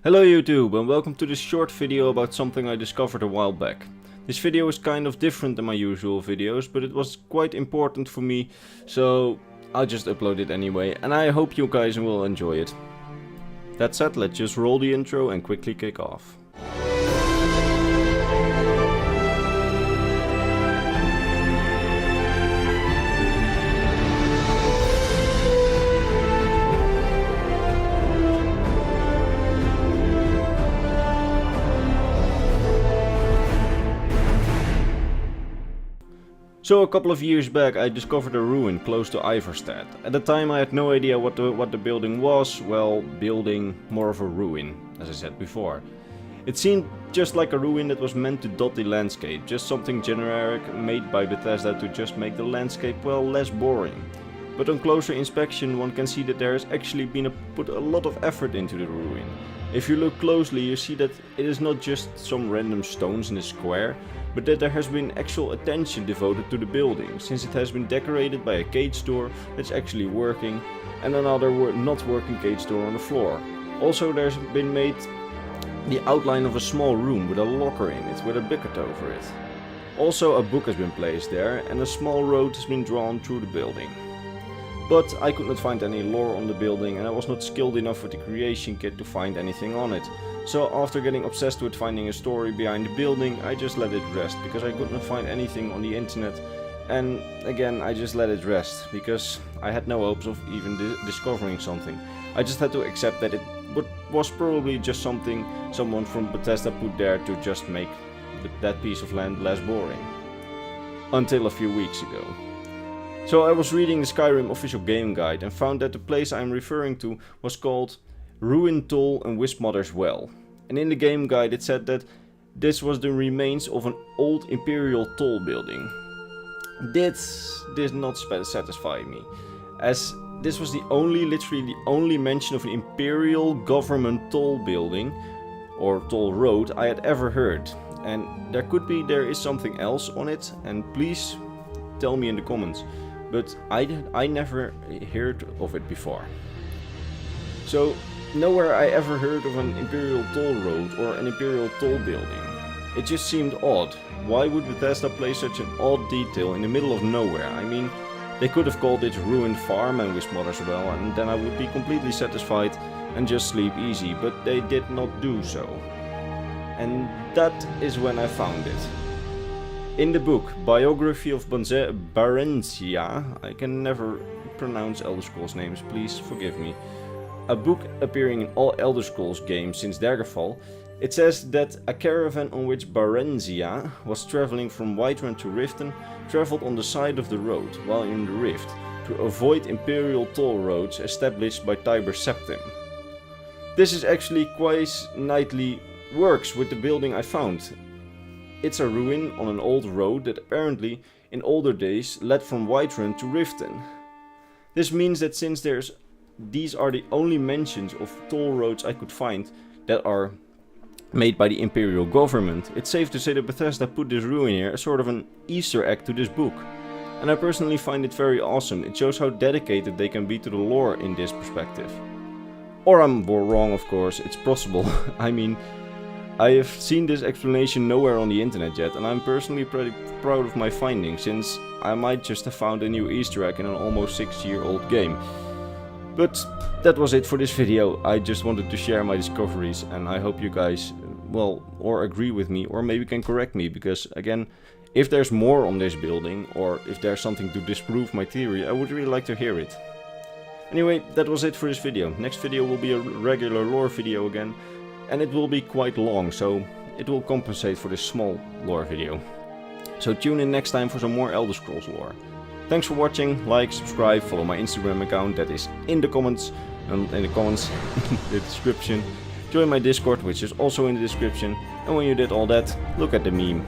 Hello YouTube and welcome to this short video about something I discovered a while back. This video is kind of different than my usual videos, but it was quite important for me, so I'll just upload it anyway, and I hope you guys will enjoy it. That said, let's just roll the intro and quickly kick off. So a couple of years back I discovered a ruin close to Iverstad. At the time I had no idea what the building was. Well, building, more of a ruin, as I said before. It seemed just like a ruin that was meant to dot the landscape, just something generic made by Bethesda to just make the landscape, well, less boring. But on closer inspection one can see that there has actually been put a lot of effort into the ruin. If you look closely you see that it is not just some random stones in a square, but that there has been actual attention devoted to the building, since it has been decorated by a cage door that's actually working and another not working cage door on the floor. Also there's been made the outline of a small room with a locker in it with a bucket over it. Also a book has been placed there and a small road has been drawn through the building. But I could not find any lore on the building and I was not skilled enough with the creation kit to find anything on it. So after getting obsessed with finding a story behind the building, I just let it rest because I could not find anything on the internet. And again, I just let it rest because I had no hopes of even discovering something. I just had to accept that it was probably just something someone from Bethesda put there to just make that piece of land less boring. Until a few weeks ago. So I was reading the Skyrim official game guide and found that the place I'm referring to was called Ruin Toll and Wismother's Well. And in the game guide it said that this was the remains of an old Imperial toll building. This did not satisfy me, as this was literally the only mention of an Imperial government toll building or toll road I had ever heard. And there is something else on it, and please tell me in the comments. But I never heard of it before. So nowhere I ever heard of an Imperial toll road or an Imperial toll building. It just seemed odd. Why would Bethesda place such an odd detail in the middle of nowhere? I mean, they could have called it Ruined Farm and Wismother's Well, and then I would be completely satisfied and just sleep easy, but they did not do so. And that is when I found it. In the book Biography of Barentia, I can never pronounce Elder Scrolls names, please forgive me. A book appearing in all Elder Scrolls games since Daggerfall, it says that a caravan on which Barentia was traveling from Whiterun to Riften traveled on the side of the road while in the rift to avoid Imperial toll roads established by Tiber Septim. This is actually quite nicely works with the building I found. It's a ruin on an old road that apparently in older days led from Whiterun to Riften. This means that since these are the only mentions of toll roads I could find that are made by the Imperial government, it's safe to say that Bethesda put this ruin here as sort of an Easter egg to this book. And I personally find it very awesome. It shows how dedicated they can be to the lore in this perspective. Or I'm wrong, of course, it's possible. I mean, I have seen this explanation nowhere on the internet yet, and I'm personally pretty proud of my findings, since I might just have found a new Easter egg in an almost 6-year-old game. But that was it for this video. I just wanted to share my discoveries, and I hope you guys, well, or agree with me, or maybe can correct me, because again, if there's more on this building, or if there's something to disprove my theory, I would really like to hear it. Anyway, that was it for this video. Next video will be a regular lore video again. And it will be quite long, so it will compensate for this small lore video. So tune in next time for some more Elder Scrolls lore. Thanks for watching, like, subscribe, follow my Instagram account that is in the comments, in the description. Join my Discord, which is also in the description. And when you did all that, look at the meme.